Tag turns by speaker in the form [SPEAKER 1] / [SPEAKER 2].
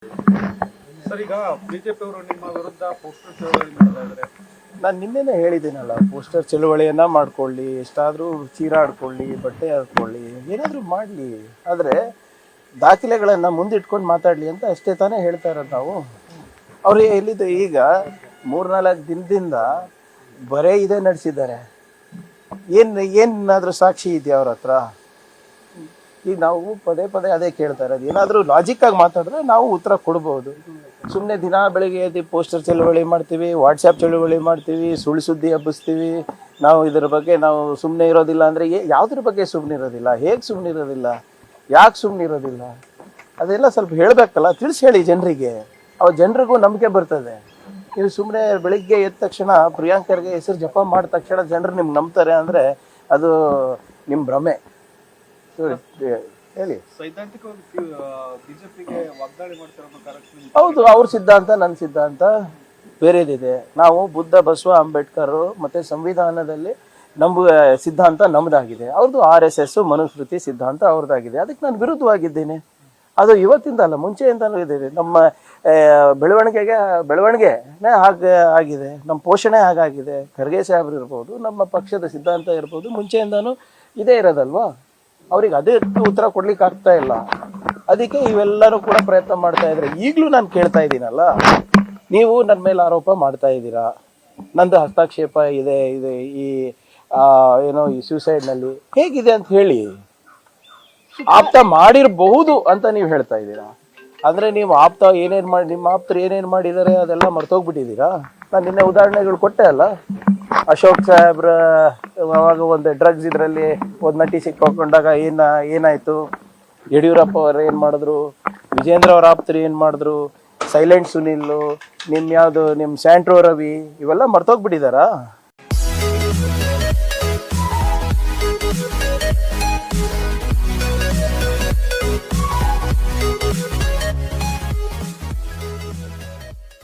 [SPEAKER 1] Sir, ಈಗ BJP ಅವರು ನಿಮ್ಮ ವಿರುದ್ಧ ಪೋಸ್ಟರ್ ಚಳವಳಿ ಮಾಡ್ತಾ ಇದ್ದಾರೆ.
[SPEAKER 2] ನಾನು ನಿನ್ನೆನೇ ಹೇಳಿದ್ದೀನಲ್ಲ, ಪೋಸ್ಟರ್ ಚಳುವಳಿಯನ್ನು ಮಾಡ್ಕೊಳ್ಳಿ, ಎಷ್ಟಾದರೂ ಚೀರಾಡ್ಕೊಳ್ಳಿ, ಬಟ್ಟೆ ಹಾಕ್ಕೊಳ್ಳಿ, ಏನಾದರೂ ಮಾಡಲಿ, ಆದರೆ ದಾಖಲೆಗಳನ್ನು ಮುಂದಿಟ್ಕೊಂಡು ಮಾತಾಡಲಿ ಅಂತ ಅಷ್ಟೇ ತಾನೇ ಹೇಳ್ತಾ ಇರೋದು ನಾವು. ಅವ್ರು ಎಲ್ಲಿದ್ದು ಈಗ 3-4 ದಿನದಿಂದ ಬರೇ ಇದೇ ನಡೆಸಿದ್ದಾರೆ. ಏನಾದರೂ ಸಾಕ್ಷಿ ಇದೆಯಾ ಅವ್ರ ಹತ್ರ? ಈಗ ನಾವು ಪದೇ ಪದೇ ಅದೇ ಕೇಳ್ತಾ ಇರೋದು. ಏನಾದರೂ ಲಾಜಿಕ್ಕಾಗಿ ಮಾತಾಡಿದ್ರೆ ನಾವು ಉತ್ತರ ಕೊಡ್ಬೋದು. ಸುಮ್ಮನೆ ದಿನ ಬೆಳಿಗ್ಗೆ ಎದ್ದು ಪೋಸ್ಟರ್ ಚಳುವಳಿ ಮಾಡ್ತೀವಿ, ವಾಟ್ಸಪ್ ಚಳುವಳಿ ಮಾಡ್ತೀವಿ, ಸುಳ್ಳು ಸುದ್ದಿ ಹಬ್ಬಿಸ್ತೀವಿ. ನಾವು ಇದರ ಬಗ್ಗೆ ನಾವು ಸುಮ್ಮನೆ ಇರೋದಿಲ್ಲ ಅಂದರೆ ಯಾವುದ್ರ ಬಗ್ಗೆ ಸುಮ್ಮನೆ ಇರೋದಿಲ್ಲ, ಹೇಗೆ ಸುಮ್ಮನೆ ಇರೋದಿಲ್ಲ, ಯಾಕೆ ಸುಮ್ಮನೆ ಇರೋದಿಲ್ಲ, ಅದೆಲ್ಲ ಸ್ವಲ್ಪ ಹೇಳಬೇಕಲ್ಲ, ತಿಳಿಸಿ ಹೇಳಿ ಜನರಿಗೆ. ಅವ ಜನರಿಗೂ ನಂಬಿಕೆ ಬರ್ತದೆ. ನೀವು ಸುಮ್ಮನೆ ಬೆಳಿಗ್ಗೆ ಎದ್ದ ತಕ್ಷಣ ಪ್ರಿಯಾಂಕರ್ಗೆ ಹೆಸರು ಜಪ ಮಾಡಿದ ತಕ್ಷಣ ಜನರು ನಿಮ್ಗೆ ನಂಬ್ತಾರೆ ಅಂದರೆ ಅದು ನಿಮ್ಮ ಭ್ರಮೆ. ಹೇಳಿ.
[SPEAKER 1] ಸೈದ್ಧಾಂತಿಕವಾಗಿ ಬಿಜೆಪಿಗೆ ವಾಗ್ದಾಳಿ ಮಾಡ್ತಿರೋ ಕಾರ್ಯಕ್ರಮ.
[SPEAKER 2] ಹೌದು, ಅವ್ರ ಸಿದ್ಧಾಂತ ನನ್ನ ಸಿದ್ಧಾಂತ ಬೇರೆದಿದೆ. ನಾವು ಬುದ್ಧ, ಬಸವ, ಅಂಬೇಡ್ಕರ್ ಮತ್ತು ಸಂವಿಧಾನದಲ್ಲಿ ನಂಬುವ ಸಿದ್ಧಾಂತ ನಮ್ಮದಾಗಿದೆ. ಅವ್ರದ್ದು RSS ಮನುಸ್ಮೃತಿ ಸಿದ್ಧಾಂತ ಅವ್ರದ್ದಾಗಿದೆ. ಅದಕ್ಕೆ ನಾನು ವಿರುದ್ಧವಾಗಿದ್ದೇನೆ. ಅದು ಇವತ್ತಿಂದ ಅಲ್ಲ, ಮುಂಚೆಯಿಂದಲೂ ಇದೆ. ನಮ್ಮ ಬೆಳವಣಿಗೆನೇ ಹಾಗೆ ಆಗಿದೆ, ನಮ್ಮ ಪೋಷಣೆ ಹಾಗಾಗಿದೆ. ಖರ್ಗೆ ಸಾಹೇಬ್ರು ಇರ್ಬೋದು, ನಮ್ಮ ಪಕ್ಷದ ಸಿದ್ಧಾಂತ ಇರ್ಬೋದು, ಮುಂಚೆಯಿಂದನೂ ಇದೇ ಇರೋದಲ್ವಾ. ಅವ್ರಿಗೆ ಅದೇ ಉತ್ತರ ಕೊಡ್ಲಿಕ್ಕೆ ಆಗ್ತಾ ಇಲ್ಲ. ಅದಕ್ಕೆ ಇವೆಲ್ಲರೂ ಕೂಡ ಪ್ರಯತ್ನ ಮಾಡ್ತಾ ಇದ್ದಾರೆ. ಈಗಲೂ ನಾನು ಕೇಳ್ತಾ ಇದ್ದೀನಲ್ಲ, ನೀವು ನನ್ನ ಮೇಲೆ ಆರೋಪ ಮಾಡ್ತಾ ಇದ್ದೀರಾ, ನಂದು ಹಸ್ತಕ್ಷೇಪ ಇದೆ ಈ ಏನೋ ಈ ಸೂಸೈಡ್ನಲ್ಲಿ ಹೇಗಿದೆ ಅಂತ ಹೇಳಿ. ಆಪ್ತ ಮಾಡಿರಬಹುದು ಅಂತ ನೀವು ಹೇಳ್ತಾ ಇದ್ದೀರಾ. ಅಂದರೆ ನೀವು ಆಪ್ತ ನಿಮ್ಮ ಆಪ್ತರು ಏನೇನು ಮಾಡಿದ್ದಾರೆ ಅದೆಲ್ಲ ಮರ್ತೋಗ್ಬಿಟ್ಟಿದ್ದೀರಾ. ನಾನು ನಿನ್ನೆ ಉದಾಹರಣೆಗಳು ಕೊಟ್ಟೆ ಅಲ್ಲ. ಅಶೋಕ್ ಸಾಹೇಬ್ರ ಅವಾಗ ಒಂದು ಡ್ರಗ್ಸ್ ಇದರಲ್ಲಿ ಒಂದು ನಟಿ ಸಿಕ್ಕಾಕೊಂಡಾಗ ಏನಾಯಿತು, ಯಡಿಯೂರಪ್ಪ ಅವರು ಏನು ಮಾಡಿದ್ರು, ವಿಜೇಂದ್ರ ಅವ್ರ ಆಪ್ತರು ಏನು ಮಾಡಿದ್ರು, ಸೈಲೆಂಟ್ ಸುನಿಲ್, ನಿಮ್ಮ ಸ್ಯಾಂಟ್ರೋ ರವಿ, ಇವೆಲ್ಲ ಮರ್ತೋಗ್ಬಿಟ್ಟಿದ್ದಾರಾ?